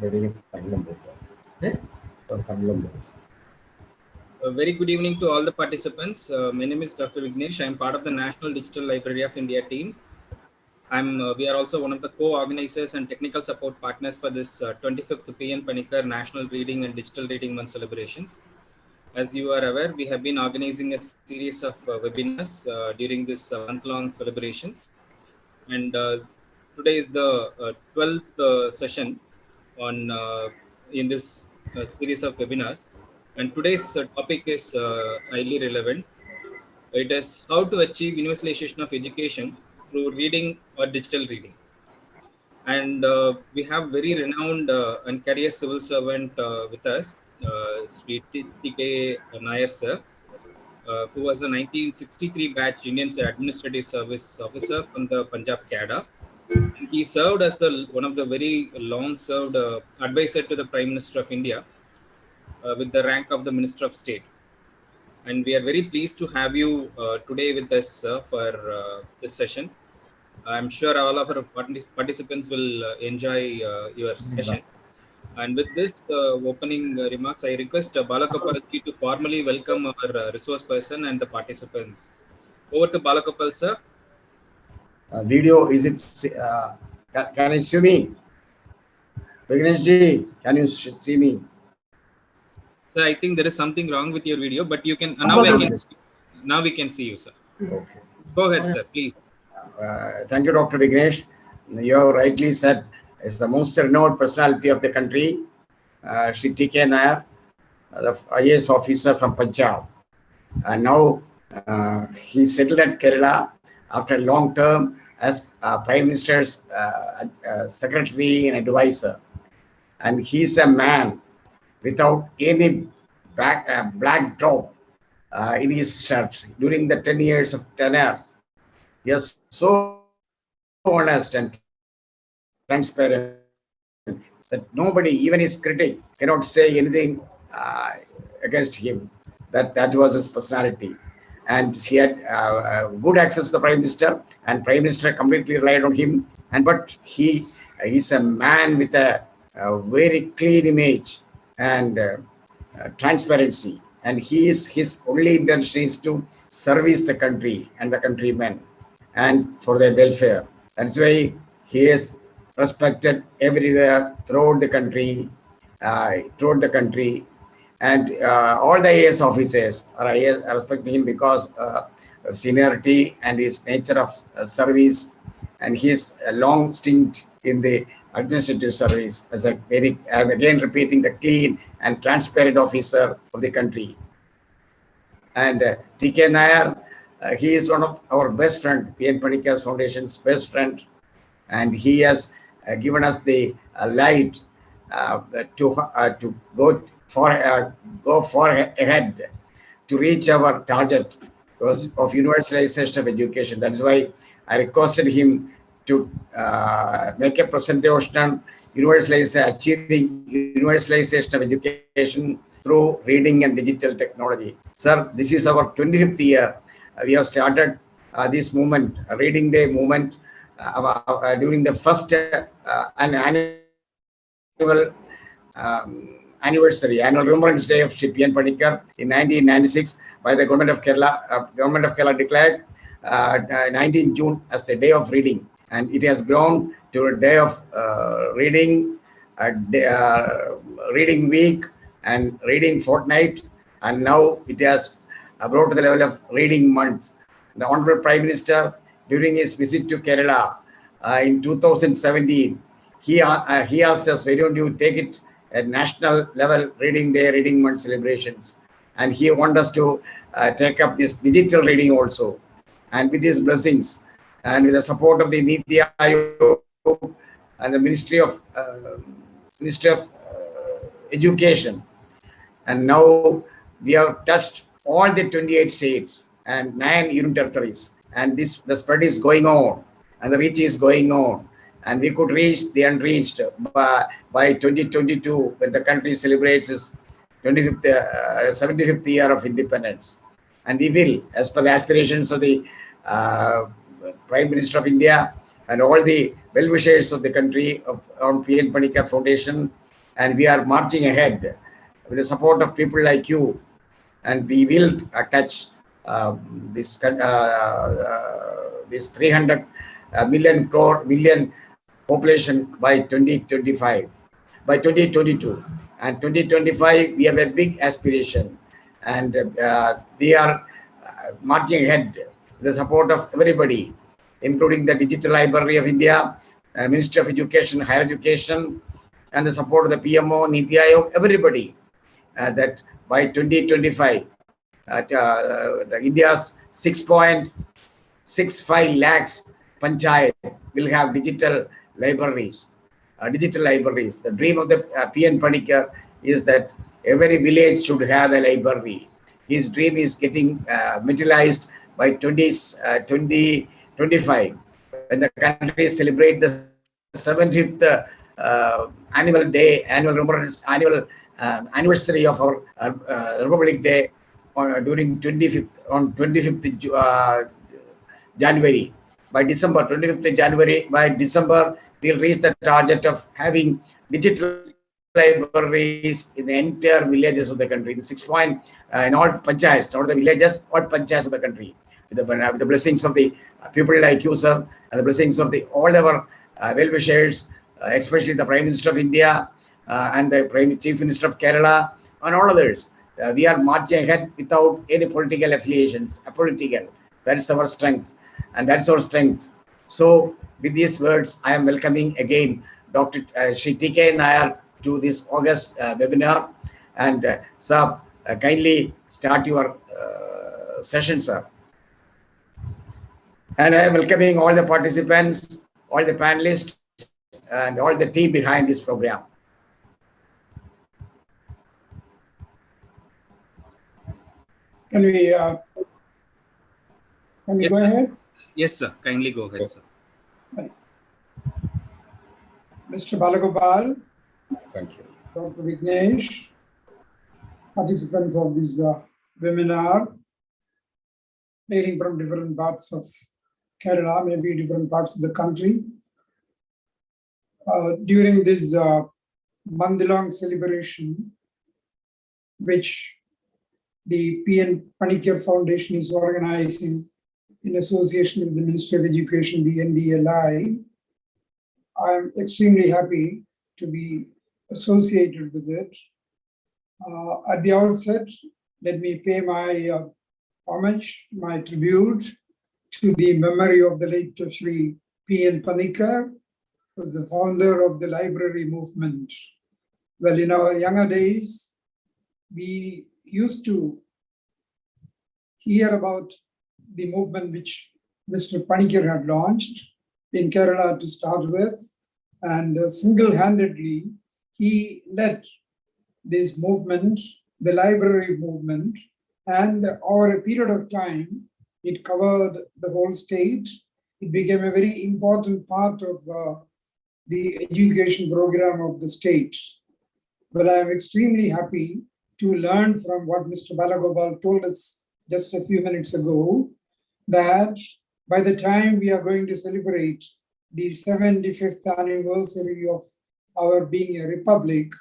A very good evening to all the participants. My name is Dr. Vignesh. I am part of the National Digital Library of India team. We are also one of the co-organizers and technical support partners for this 25th PN Panikkar National Reading and Digital Reading Month celebrations. As you are aware, we have been organizing a series of webinars during this month-long celebrations. And today is the 12th session on in this series of webinars. And today's topic is highly relevant. It is how to achieve universalization of education through reading or digital reading. And we have very renowned and career civil servant with us, Sri TKNaidoo sir, who was a 1963 batch Union Administrative Service officer from the Punjab Cadre. He served as one of the very long-served advisor to the Prime Minister of India with the rank of the Minister of State. And we are very pleased to have you today with us for this session. I'm sure all of our participants will enjoy your session. And with this opening remarks, I request Balakapalji to formally welcome our resource person and the participants. Over to Balakapal, sir. Video, is it? Can you see me? Vignesh ji, can you see me? Sir, I think there is something wrong with your video, but you can now we can see you, sir. Okay. Go ahead, sir, please. Thank you, Dr. Vignesh. You have rightly said, is the most renowned personality of the country, Sri TKNaidoo, the IAS officer from Punjab. And now he settled at Kerala after a long term as Prime Minister's secretary and advisor. And he's a man without any black drop in his shirt during the 10 years of tenure. He is so honest and transparent that nobody, even his critic, cannot say anything against him. That was his personality. And he had good access to the Prime Minister, and Prime Minister completely relied on him. But he's a man with a very clean image and transparency. And his only intention is to service the country and the countrymen and for their welfare. That's why he is respected everywhere throughout the country, and all the IAS officers are respecting him because of seniority and his nature of service and his long stint in the administrative service as I'm again repeating, the clean and transparent officer of the country. And TKNaidoo, he is one of our best friend, PN Panikkar Foundation's best friend, and he has given us the light to go far ahead to reach our target of universalization of education. That's why I requested him to make a presentation on achieving universalization of education through reading and digital technology. Sir, this is our 25th year. We have started this movement, Reading Day movement, during the first annual Remembrance Day of Sri PN Panikkar in 1996 by the Government of Kerala. Government of Kerala declared 19 June as the Day of Reading, and it has grown to a day of reading, reading week and reading fortnight, and now it has brought to the level of reading month. The Honorable Prime Minister, during his visit to Kerala in 2017, he asked us, why don't you take it at national level, Reading Day, Reading Month celebrations. And he wants us to take up this digital reading also. And with his blessings and with the support of the Niti Aayog and the Ministry of Education. And now we have touched all the 28 states and 9 union territories. And the spread is going on and the reach is going on. And we could reach the unreached by 2022 when the country celebrates its 75th year of independence. And we will, as per the aspirations of the Prime Minister of India and all the well-wishers of the country on PN Panikkar Foundation, and we are marching ahead with the support of people like you, and we will touch this 300 million population by 2025, by 2022, and 2025 we have a big aspiration, and we are marching ahead with the support of everybody, including the Digital Library of India, Ministry of Education, Higher Education, and the support of the PMO, Niti Aayog, everybody, that by 2025, the India's 6.65 lakhs panchayat will have digital libraries. The dream of the PN Panikkar is that every village should have a library. His dream is getting materialized by 2025, when the country celebrates the 70th annual anniversary of our Republic Day during 25th January. By December 25th January, by December we'll reach the target of having digital libraries in the entire villages of the country. The 6 point in all panchayats, not the villages, all panchayats of the country. With the blessings of the people like you, sir, and the blessings of all our well-wishers, especially the Prime Minister of India and the Chief Minister of Kerala and all others. We are marching ahead without any political affiliations, apolitical. That's our strength, and that's our strength. So, with these words, I am welcoming again Dr. Shri TKNaidoo to this August webinar. And sir, kindly start your session, sir. And I am welcoming all the participants, all the panelists, and all the team behind this program. Can we go ahead? Yes, sir. Kindly go ahead, sir. Right. Mr. Balagopal. Thank you. Dr. Vignesh, participants of this webinar, hailing from different parts of Kerala, maybe different parts of the country. During this month-long celebration, which the PN Panikkar Foundation is organizing in association with the Ministry of Education, the NDLI, I am extremely happy to be associated with it. At the outset, let me pay my homage, my tribute to the memory of the late Shri P.N. Panikkar, who was the founder of the library movement. Well, in our younger days, we used to hear about the movement which Mr. Panikkar had launched in Kerala to start with, and single-handedly, he led this movement, the library movement, and over a period of time, it covered the whole state. It became a very important part of the education program of the state. Well, I am extremely happy to learn from what Mr. Balagopal told us just a few minutes ago, that by the time we are going to celebrate the 75th anniversary of our being a republic,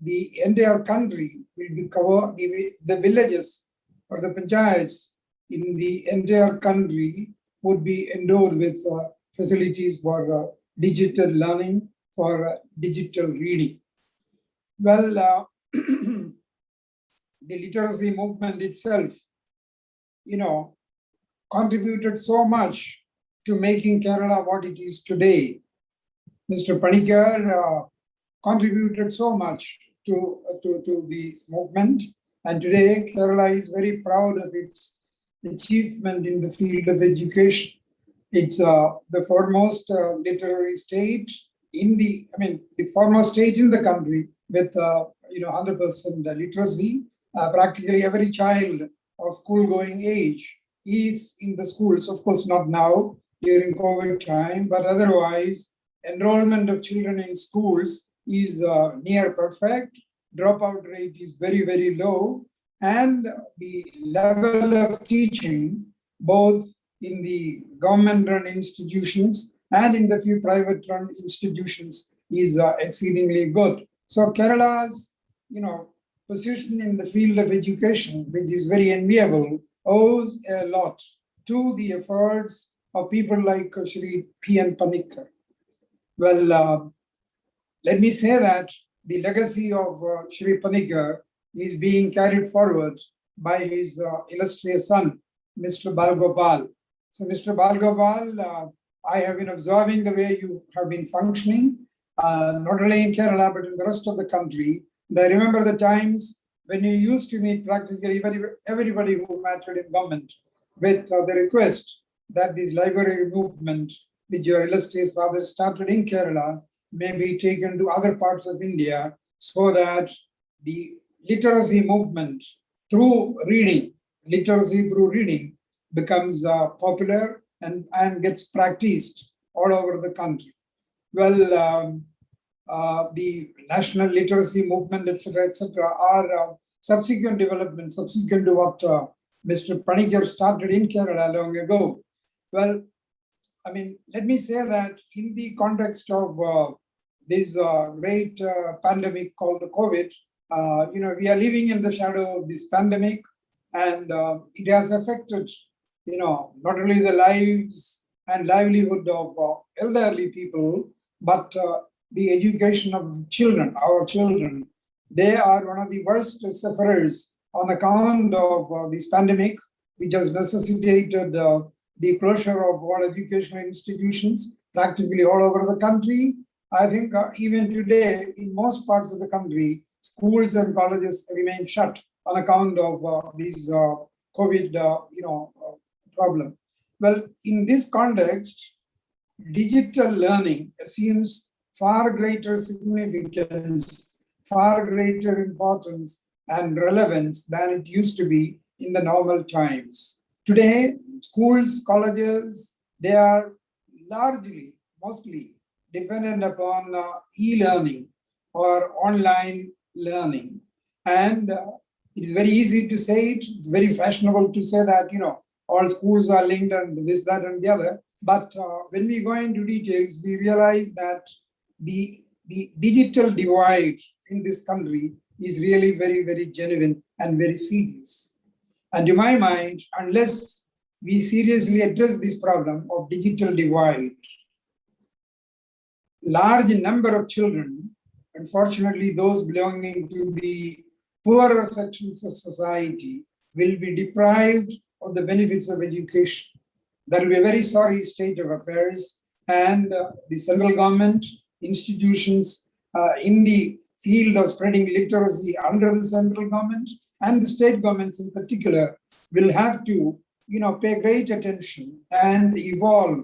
the entire country will be covered, the villages or the panchayats in the entire country would be endowed with facilities for digital learning, for digital reading. Well, the literacy movement itself, contributed so much to making Kerala what it is today. Mr. Panikkar contributed so much to the movement, and today Kerala is very proud of its achievement in the field of education. It's the foremost literary state in the foremost state in the country with 100% literacy. Practically every child of school-going age is in the schools. Of course, not now during COVID time, but otherwise, enrollment of children in schools is near perfect. Dropout rate is very, very low, and the level of teaching, both in the government-run institutions and in the few private-run institutions, is exceedingly good. So Kerala's, position in the field of education, which is very enviable, owes a lot to the efforts of people like Shri P.N. Panikkar. Well, let me say that the legacy of Shri Panikkar is being carried forward by his illustrious son, Mr. Balgopal. So, Mr. Balgopal, I have been observing the way you have been functioning, not only in Kerala, but in the rest of the country. And I remember the times when you used to meet practically everybody who mattered in government with the request that this library movement, which your illustrious father started in Kerala, may be taken to other parts of India so that the literacy movement through reading, becomes popular and gets practiced all over the country. Well, the national literacy movement, etc., are subsequent developments, subsequent to what Mr. Panikkar started in Kerala long ago. Well, I mean, let me say that in the context of this great pandemic called the COVID, we are living in the shadow of this pandemic, and it has affected, not only the lives and livelihood of elderly people, but the education of children, our children. They are one of the worst sufferers on account of this pandemic, which has necessitated the closure of all educational institutions practically all over the country. I think even today, in most parts of the country, schools and colleges remain shut on account of this COVID, problem. Well, in this context, digital learning assumes far greater significance, far greater importance and relevance than it used to be in the normal times. Today, schools, colleges, they are largely, mostly dependent upon e-learning or online learning. And it is very easy to say it. It's very fashionable to say that, all schools are linked and this, that, and the other. But when we go into details, we realize that the digital divide in this country is really very, very genuine and very serious. And to my mind, unless we seriously address this problem of digital divide, large number of children, unfortunately those belonging to the poorer sections of society, will be deprived of the benefits of education. That will be a very sorry state of affairs, and the central government institutions in the field of spreading literacy under the central government and the state governments in particular will have to pay great attention and evolve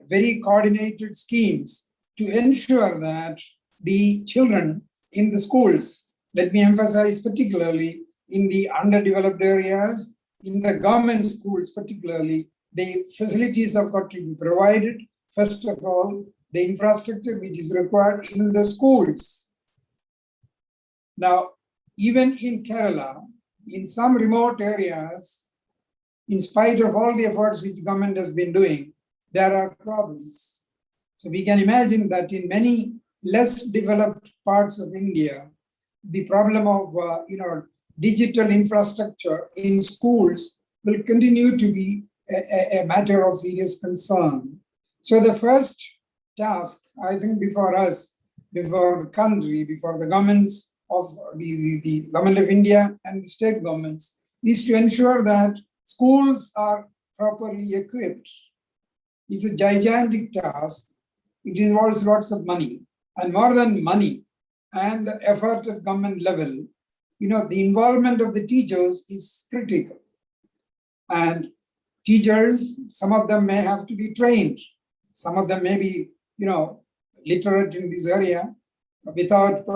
very coordinated schemes to ensure that the children in the schools, let me emphasize particularly in the underdeveloped areas, in the government schools particularly, the facilities have got to be provided. First of all, the infrastructure which is required in the schools. Now, even in Kerala, in some remote areas, in spite of all the efforts which government has been doing, there are problems. So we can imagine that in many less developed parts of India, the problem of digital infrastructure in schools will continue to be a matter of serious concern. So the first task, I think, before us, before the country, before the governments of the government of India and the state governments, is to ensure that schools are properly equipped. It's a gigantic task. It involves lots of money, and more than money and effort at government level, the involvement of the teachers is critical. And teachers, some of them may have to be trained. Some of them may be, literate in this area. Without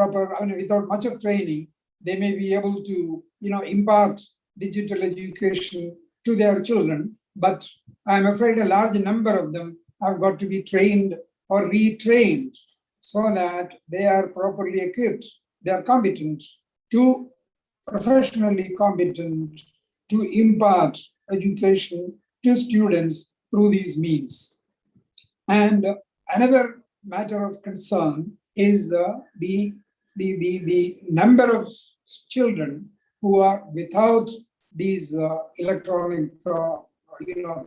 much of training, they may be able to, impart digital education to their children. But I'm afraid a large number of them have got to be trained or retrained so that they are properly equipped, they are competent professionally competent to impart education to students through these means. And another matter of concern is the the number of children who are without these electronic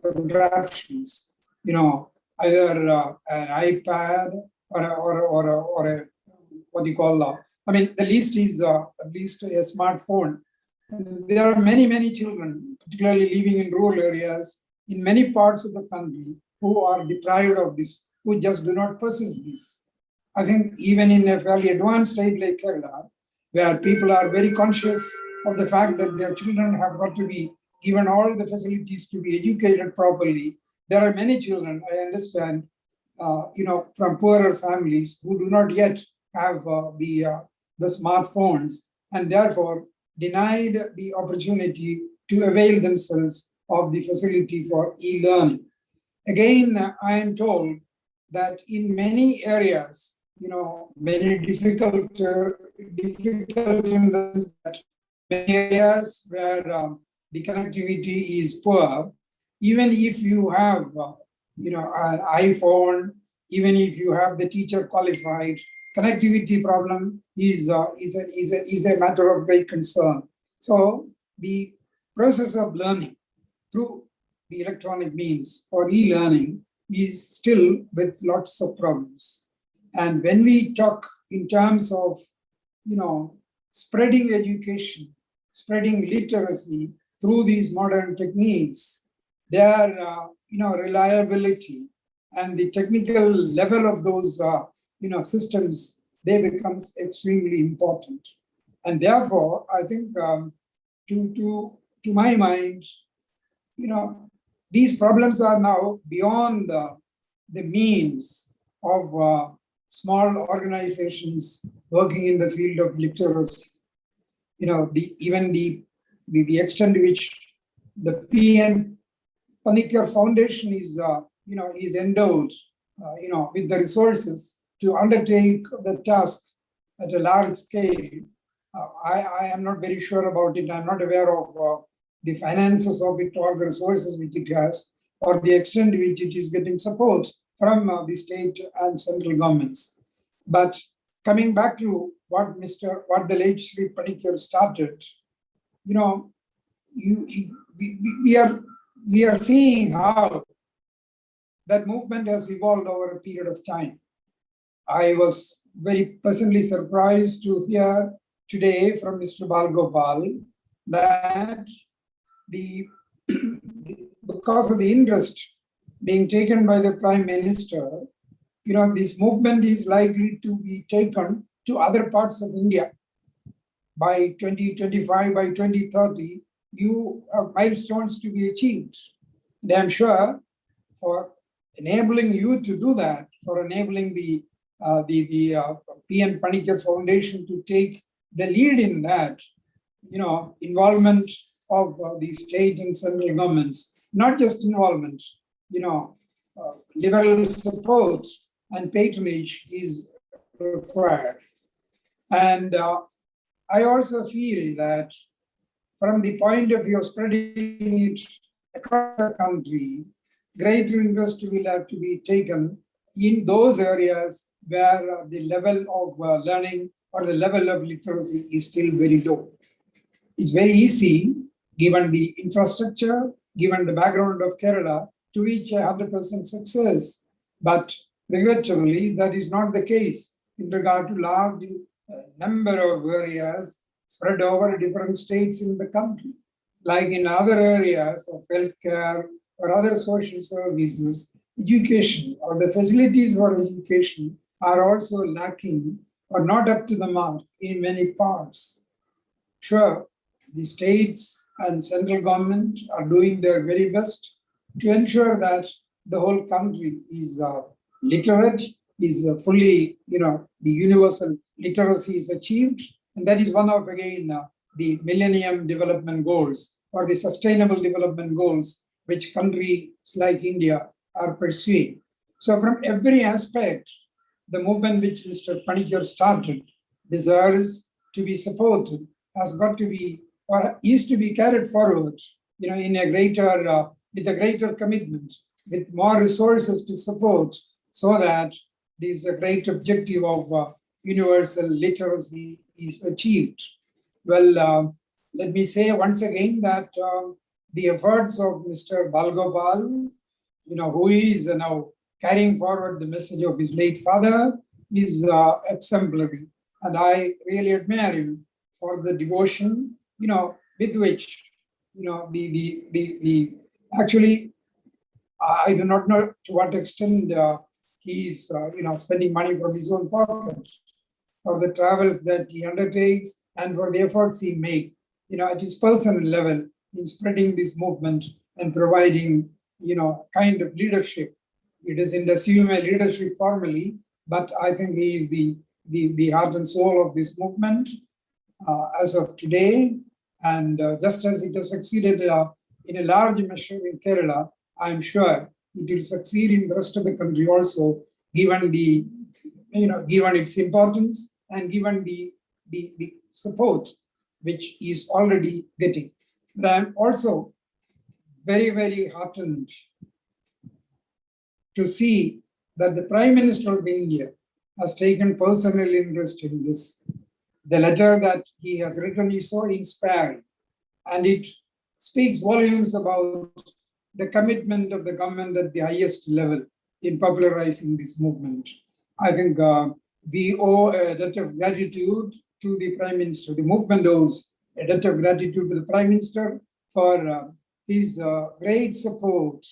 contraptions, either an iPad or a what you call I mean, the least is at least a smartphone. And there are many children, particularly living in rural areas, in many parts of the country, who are deprived of this, who just do not possess this. I think even in a fairly advanced state like Kerala, where people are very conscious of the fact that their children have got to be given all the facilities to be educated properly, there are many children, I understand, from poorer families who do not yet have the smartphones, and therefore denied the opportunity to avail themselves of the facility for e-learning. Again, I am told that in many areas, very difficult in the that many areas where the connectivity is poor, even if you have an iPhone, even if you have the teacher qualified, connectivity problem is a matter of great concern. So the process of learning through the electronic means or e-learning is still with lots of problems. And when we talk in terms of spreading education, spreading literacy through these modern techniques, their reliability and the technical level of those systems, they becomes extremely important. And therefore, I think to my mind, these problems are now beyond the means of small organizations working in the field of literacy. Even the extent to which the PN Panikkar Foundation is endowed, with the resources to undertake the task at a large scale. I am not very sure about it. I'm not aware of the finances of it or the resources which it has, or the extent to which it is getting support from the state and central governments. But coming back to what the late Shri Panikkar started, we are seeing how that movement has evolved over a period of time. I was very pleasantly surprised to hear today from Mr. Balgopal that because of the interest being taken by the Prime Minister, this movement is likely to be taken to other parts of India. By 2025, by 2030, you have milestones to be achieved. And I'm sure for enabling you to do that, for enabling the PN Panikkar Foundation to take the lead in that, involvement of the state and central governments, not just involvement, liberal support and patronage is required. And I also feel that from the point of view of spreading it across the country, greater interest will have to be taken in those areas where the level of learning or the level of literacy is still very low. It's very easy, given the infrastructure, given the background of Kerala, to reach 100% success. But regrettably, that is not the case in regard to large number of areas spread over different states in the country. Like in other areas of healthcare or other social services, education or the facilities for education are also lacking or not up to the mark in many parts. Sure, the states and central government are doing their very best to ensure that the whole country is literate, is fully, the universal literacy is achieved. And that is one of, again, the Millennium Development Goals or the Sustainable Development Goals, which countries like India are pursuing. So from every aspect, the movement which Mr. Panikkar started deserves to be supported, has got to be, or is to be carried forward, in a greater, with a greater commitment, with more resources to support, so that this great objective of universal literacy is achieved. Well, let me say once again that the efforts of Mr. Balgopal, who is now carrying forward the message of his late father, is exemplary. And I really admire him for the devotion, with which, actually, I do not know to what extent he's, spending money from his own pocket for the travels that he undertakes and for the efforts he makes, at his personal level in spreading this movement and providing, kind of leadership. It doesn't assume a leadership formally, but I think he is the heart and soul of this movement as of today. And just as it has succeeded in a large measure in Kerala, I'm sure it will succeed in the rest of the country also, given given its importance and given the support which is already getting. But I'm also very, very heartened to see that the Prime Minister of India has taken personal interest in this. The letter that he has written is so inspiring, and it speaks volumes about the commitment of the government at the highest level in popularizing this movement. I think we owe a debt of gratitude to the Prime Minister. The movement owes a debt of gratitude to the Prime Minister for his great support,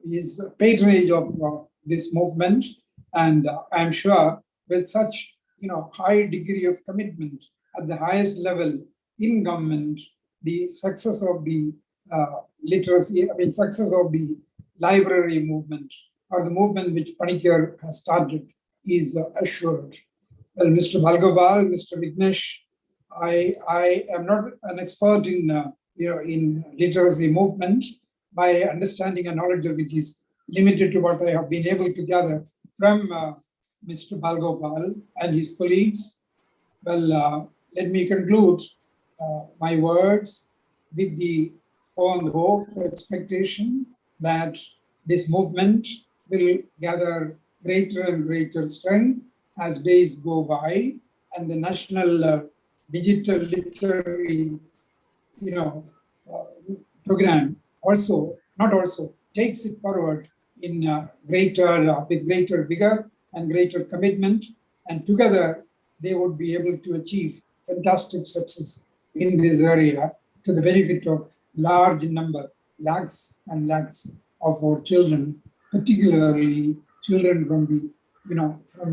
his patronage of this movement. And I'm sure with such high degree of commitment at the highest level in government, the success of the success of the library movement or the movement which Panikkar has started is assured. Well, Mr. Bhalgopal, Mr. Vignesh, I am not an expert in literacy movement. My understanding and knowledge of it is limited to what I have been able to gather from Mr. Bhalgopal and his colleagues. Well, let me conclude my words with the fond hope, expectation that this movement will gather greater and greater strength as days go by, and the national digital literary, program takes it forward in with greater vigor and greater commitment, and together they would be able to achieve fantastic success in this area to the benefit of large number, lakhs and lakhs of our children, particularly children from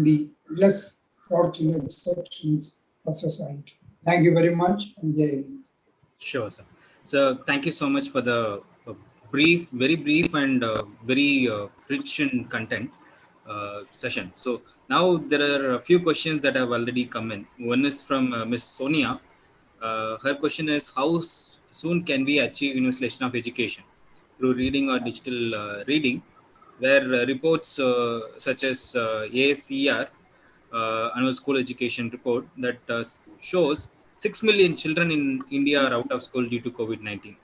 the less fortunate sections of society. Thank you very much. And Sure, sir. So thank you so much for the very brief and very rich in content session. So now there are a few questions that have already come in. One is from Ms. Sonia. Her question is, how soon can we achieve universalization of education? Through reading or digital reading, where reports such as ASER, Annual School Education Report, that shows 6 million children in India are out of school due to COVID-19.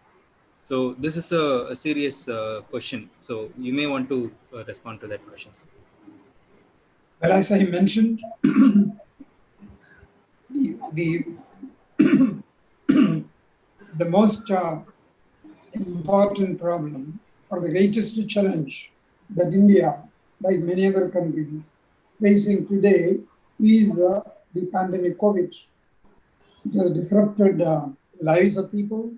So this is a serious question. So you may want to respond to that question, sir. Well, as I mentioned, the most important problem or the greatest challenge that India, like many other countries, facing today is the pandemic COVID. It has disrupted lives of people,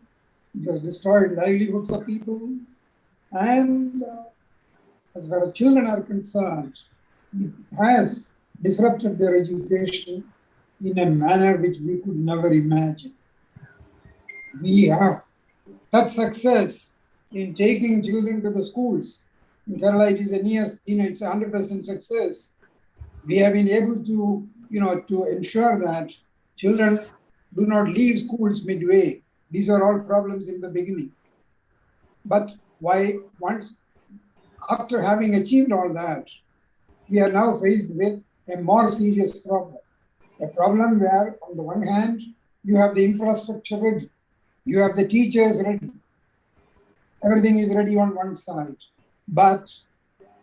it has destroyed livelihoods of people, and as far as children are concerned, it has disrupted their education in a manner which we could never imagine. We have such success in taking children to the schools. In Kerala, it is it's 100% success. We have been able to, to ensure that children do not leave schools midway. These are all problems in the beginning. But after having achieved all that, we are now faced with a more serious problem. A problem where, on the one hand, you have the infrastructure ready, you have the teachers ready, everything is ready on one side. But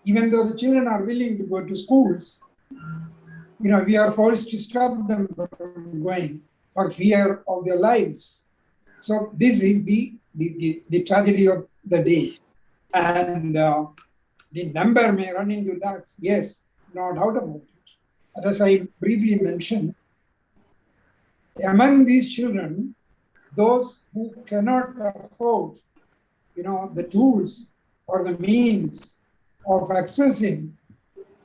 even though the children are willing to go to schools, we are forced to stop them from going for fear of their lives. So this is the tragedy of the day. And the number may run into lakhs, yes, no doubt about it. But as I briefly mentioned, among these children, those who cannot afford, the tools or the means of accessing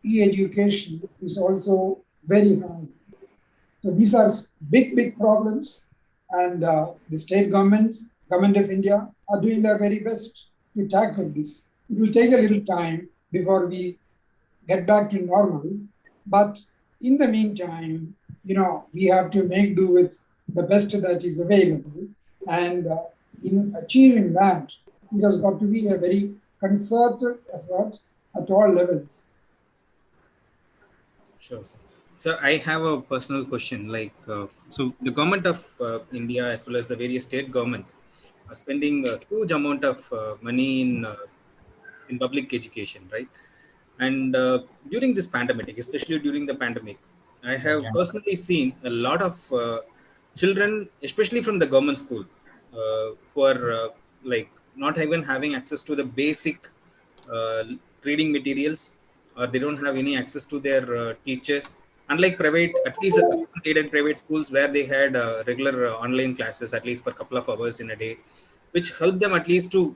e-education is also very high. So these are big problems, and the state governments, Government of India are doing their very best to tackle this. It will take a little time before we get back to normal, but in the meantime, we have to make do with the best that is available, and in achieving that, it has got to be a very concerted effort at all levels. Sure, sir. Sir, I have a personal question. So the government of India, as well as the various state governments, are spending a huge amount of money in public education, right? And during this pandemic, especially during the pandemic, I have Yeah. personally seen a lot of children, especially from the government school, who are like not even having access to the basic uh, reading materials, or they don't have any access to their teachers. Unlike private, at least the government aided private schools where they had regular online classes, at least for a couple of hours in a day, which helped them at least to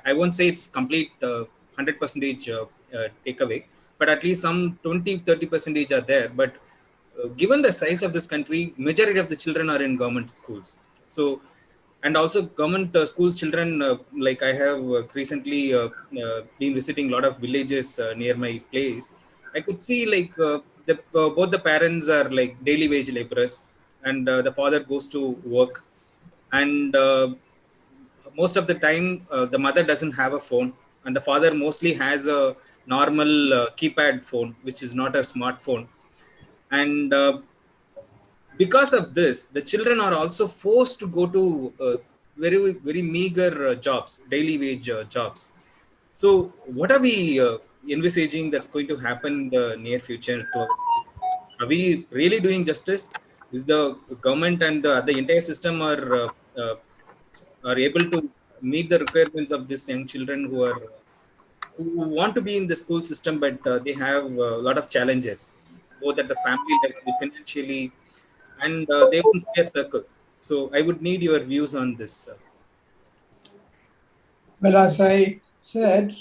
I won't say it's complete 100 percentage takeaway, but at least some 20-30 percentage are there. But given the size of this country, majority of the children are in government schools. So, and also government school children, like I have recently been visiting a lot of villages near my place. I could see both the parents are like daily wage laborers, and the father goes to work, and most of the time the mother doesn't have a phone, and the father mostly has a normal keypad phone, which is not a smartphone. And because of this, the children are also forced to go to very meager jobs, daily wage jobs. So what are we envisaging that's going to happen in the near future to our, are we really doing justice? Is the government and the entire system are able to meet the requirements of these young children who want to be in the school system, but they have a lot of challenges, both at the family level, financially, and they won't peer circle. So I would need your views on this. Well, as I said,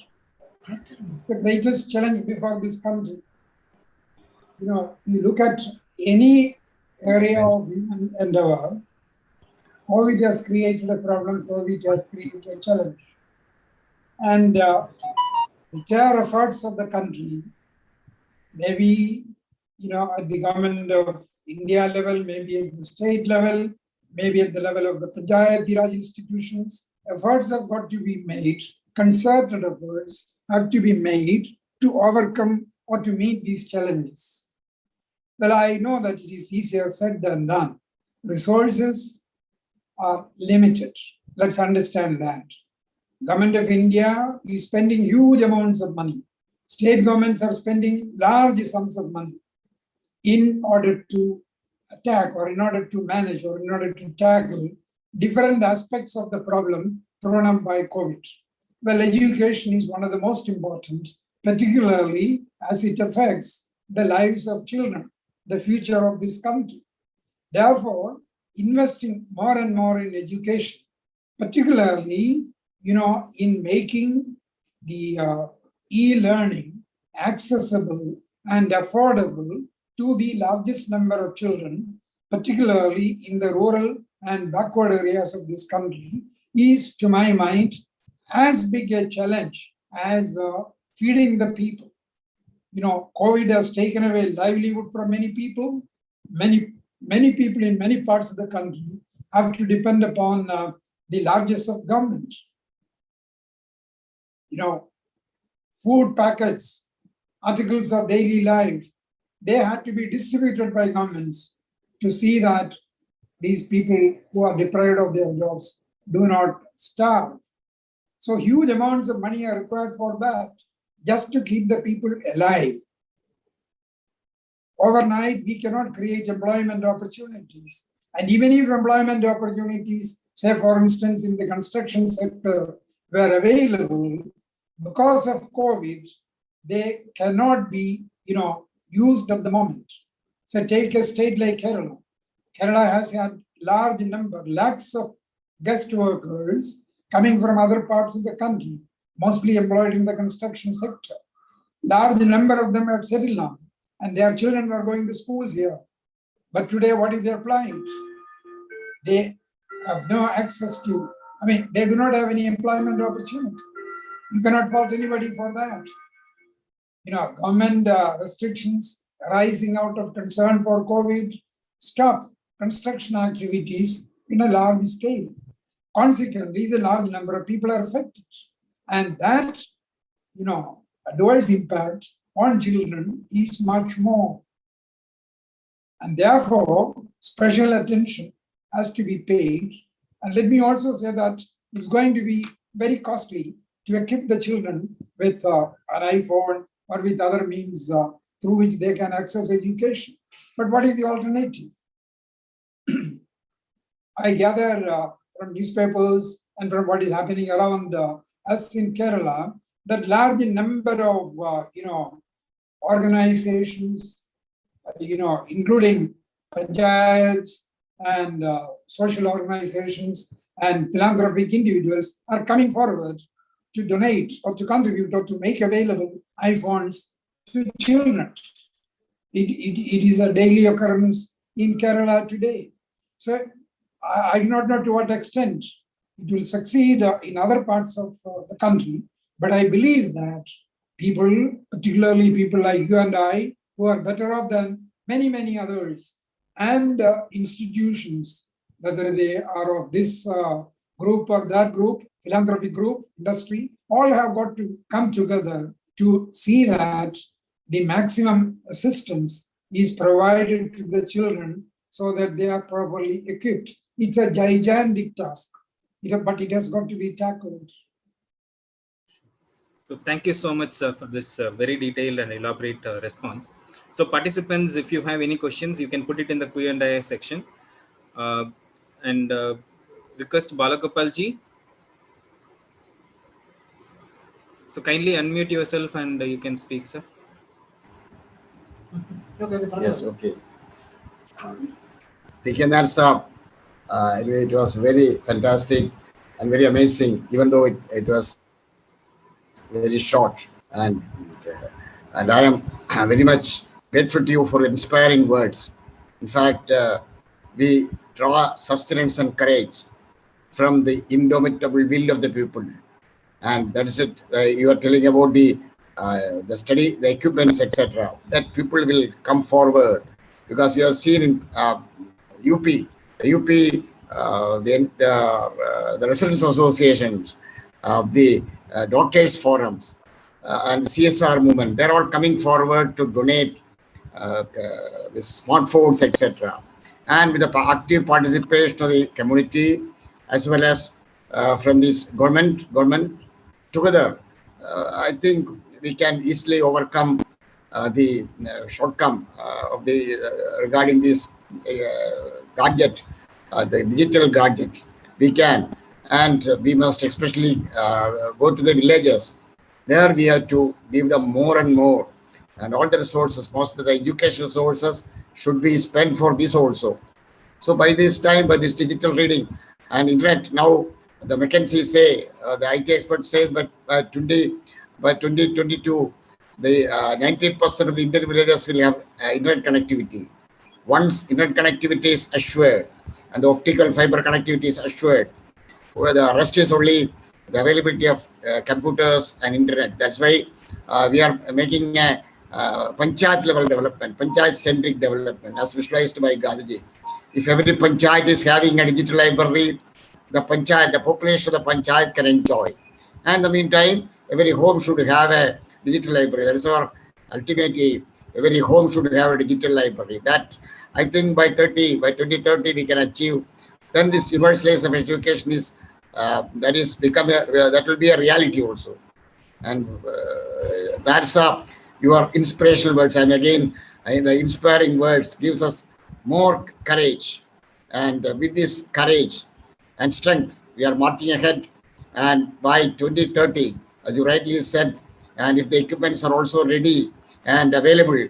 the greatest challenge before this country, you look at any area of human endeavor, COVID has created a problem, COVID has created a challenge. And the entire efforts of the country, maybe, at the government of India level, maybe at the state level, maybe at the level of the Panchayati Raj institutions, efforts have got to be made, concerted efforts have to be made to overcome or to meet these challenges. Well, I know that it is easier said than done. Resources are limited. Let's understand that. Government of India is spending huge amounts of money. State governments are spending large sums of money in order to attack, or in order to manage, or in order to tackle different aspects of the problem thrown up by COVID. Well, education is one of the most important, particularly as it affects the lives of children, the future of this country. Therefore, investing more and more in education, particularly, in making the e-learning accessible and affordable to the largest number of children, particularly in the rural and backward areas of this country, is, to my mind, as big a challenge as feeding the people. COVID has taken away livelihood from many people. Many people in many parts of the country have to depend upon the largesse of government. Food packets, articles of daily life, they had to be distributed by governments to see that these people who are deprived of their jobs do not starve. So huge amounts of money are required for that, just to keep the people alive. overnight, we cannot create employment opportunities. And even if employment opportunities, say for instance, in the construction sector were available, because of COVID, they cannot be, used at the moment. So take a state like Kerala. Kerala has had large number, lakhs of guest workers coming from other parts of the country, mostly employed in the construction sector. Large number of them have settled down, and their children are going to schools here. But today, what is their plight? They have no access to, they do not have any employment opportunity. You cannot fault anybody for that. Government restrictions arising out of concern for COVID stop construction activities in a large scale. Consequently, the large number of people are affected. And that, adverse impact on children is much more. And therefore, special attention has to be paid. And let me also say that it's going to be very costly to equip the children with an iPhone or with other means through which they can access education. But what is the alternative? I gather from newspapers and from what is happening around us in Kerala, that large number of organizations, including panchayats and social organizations and philanthropic individuals, are coming forward to donate or to contribute or to make available iPhones to children. It is a daily occurrence in Kerala today. So I do not know to what extent it will succeed in other parts of the country, but I believe that people, particularly people like you and I, who are better off than many, many others, and institutions, whether they are of this group or that group, philanthropic group, industry, all have got to come together to see that the maximum assistance is provided to the children so that they are properly equipped. It's a gigantic task, but it has got to be tackled. So thank you so much for this very detailed and elaborate response. So participants, if you have any questions, you can put it in the Q&A section. And request Balagopalji. So kindly unmute yourself and you can speak, sir. Yes, okay. TKNaidoo, it was very fantastic and very amazing, even though it was very short. And I am very much grateful to you for inspiring words. In fact, we draw sustenance and courage from the indomitable will of the people. And that is it. You are telling about the study, the equipments, etc. That people will come forward, because we have seen in UP, the residents associations, the doctors forums, and CSR movement. They're all coming forward to donate the smartphones, etc. And with the active participation of the community, as well as from this government together, I think we can easily overcome the shortcome of the regarding this gadget, the digital gadget. We can, and we must especially go to the villages. There we have to give them more and more, and all the resources, most of the educational sources should be spent for this also. So by this time, by this digital reading and internet, now the McKinsey say, the IT experts say, but by 2022, the 90% of the Indian villages will have internet connectivity. Once internet connectivity is assured and the optical fiber connectivity is assured, where the rest is only the availability of computers and internet. That's why we are making a panchayat level development, panchayat centric development, as visualized by Gandhiji. If every panchayat is having a digital library, the population of the panchayat can enjoy. And in the meantime, every home should have a digital library. That is our ultimate aim. Every home should have a digital library. That, I think, by 2030 we can achieve. Then this universalization of education is that will be a reality also. And that's your inspirational words. I'm again and the inspiring words gives us more courage. And with this courage and strength, we are marching ahead. And by 2030, as you rightly said, and if the equipments are also ready and available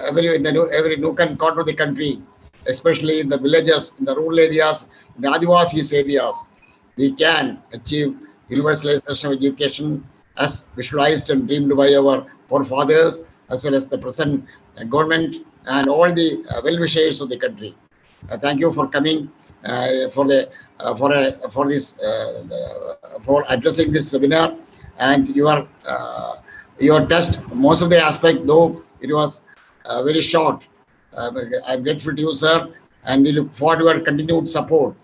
every nook and corner of the country, especially in the villages, in the rural areas, in the Adivasis areas, we can achieve universalization of education as visualized and dreamed by our forefathers, as well as the present government and all the well-wishers of the country. Thank you for coming for this for addressing this webinar, and your test most of the aspect, though it was very short. I'm grateful to you, sir, and we look forward to your continued support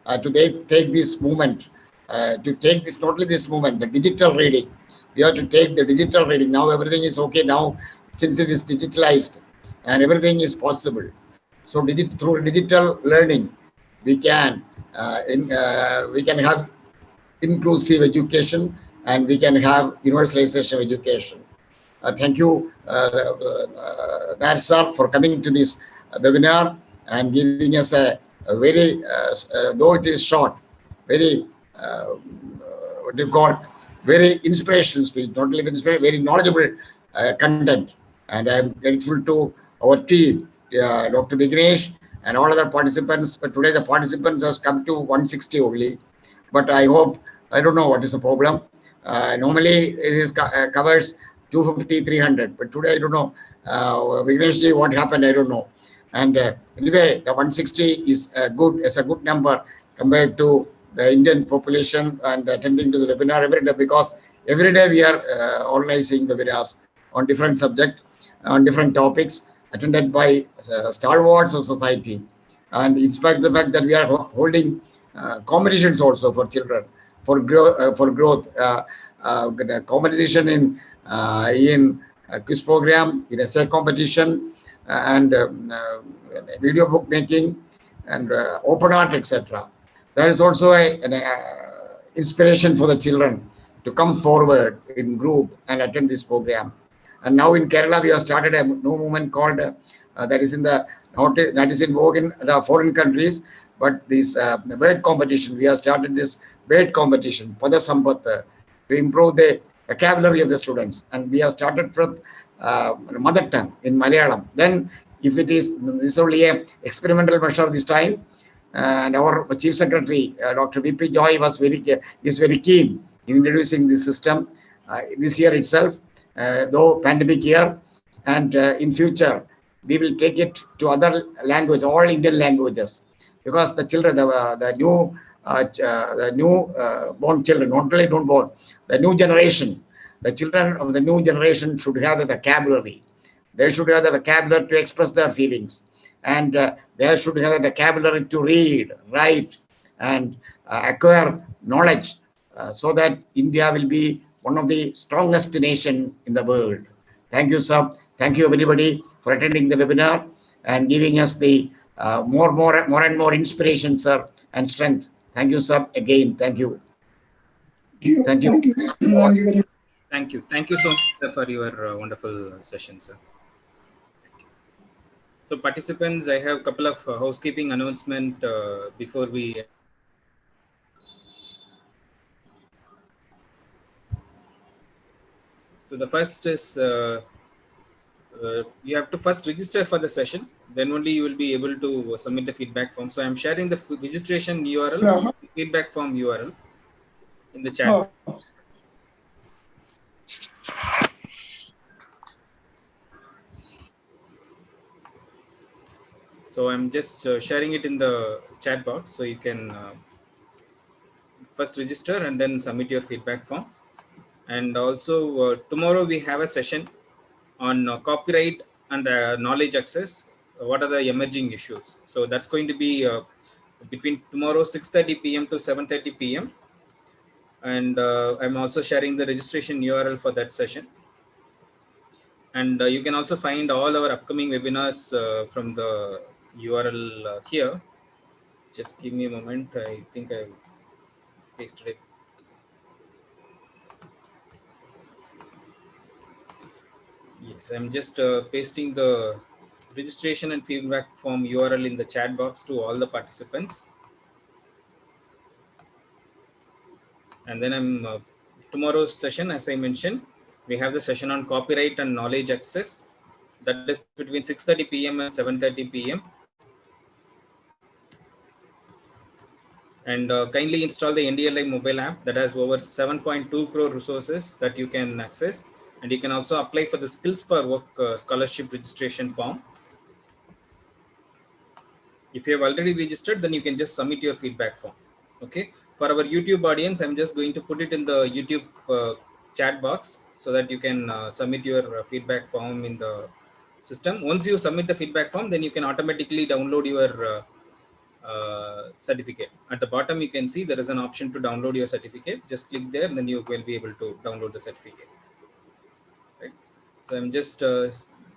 to take this movement, to take this, not only this movement, the digital reading. We have to take the digital reading. Now everything is okay now, since it is digitalized and everything is possible. So through digital learning, we can we can have inclusive education, and we can have universalization of education. Thank you, Nair sir, for coming to this webinar and giving us a very, though it is short, very, what do you call, very inspirational speech, not only inspirational, very knowledgeable content. And I'm grateful to our team, Dr. Vignesh, and all other participants. But today the participants has come to 160 only. But I hope, I don't know what is the problem. Normally it is covers 250, 300, but today I don't know. Vignesh ji, what happened? I don't know. And anyway, the 160 is good. It's a good number compared to the Indian population and attending to the webinar every day, because every day we are organizing webinars on different subjects, on different topics, attended by stalwarts of society. And in spite of the fact that we are holding competitions also for children, for growth, competition in quiz program, in essay competition, and video book making, and open art, etc. There is also an inspiration for the children to come forward in group and attend this program. And now in Kerala, we have started a new movement called that is in the that is in vogue in the foreign countries. But this word competition, we have started this word competition, Pada Sampath, to improve the vocabulary of the students. And we have started from mother tongue in Malayalam. Then, if it is this only a experimental measure this time, and our Chief Secretary, Dr. VP Joy, is very keen in introducing this system this year itself, though pandemic year, and in future we will take it to other languages, all Indian languages, because the children, the new born children, not only don't born, the new generation, the children of the new generation should have the vocabulary. They should have the vocabulary to express their feelings, and they should have the vocabulary to read, write, and acquire knowledge, so that India will be one of the strongest nation in the world. Thank you, sir. Thank you, everybody, for attending the webinar and giving us the more and more inspiration, sir, and strength. Thank you, sir. Again, thank you. Thank you. Thank you. Thank you very much. Thank you. Thank you so much for your wonderful session, sir. So participants, I have a couple of housekeeping announcement before we. So the first is you have to first register for the session. Then only you will be able to submit the feedback form. So I'm sharing the registration URL, feedback form URL in the chat. Oh. So I'm just sharing it in the chat box, so you can first register and then submit your feedback form. And also tomorrow we have a session on copyright and knowledge access. What are the emerging issues? So that's going to be between tomorrow 6:30 p.m. to 7:30 p.m. And I'm also sharing the registration URL for that session. And you can also find all our upcoming webinars from the URL here. Just give me a moment. I think I pasted it. Yes, I'm just pasting the registration and feedback form URL in the chat box to all the participants. And then tomorrow's session, as I mentioned, we have the session on copyright and knowledge access. That is between 6:30 p.m. and 7:30 p.m. And kindly install the NDLI mobile app that has over 7.2 crore resources that you can access. And you can also apply for the Skills for Work scholarship registration form. If you have already registered, then you can just submit your feedback form. Okay. For our YouTube audience, I'm just going to put it in the YouTube chat box so that you can submit your feedback form in the system. Once you submit the feedback form, then you can automatically download your certificate. At the bottom, you can see there is an option to download your certificate. Just click there, and then you will be able to download the certificate. Right. So I'm just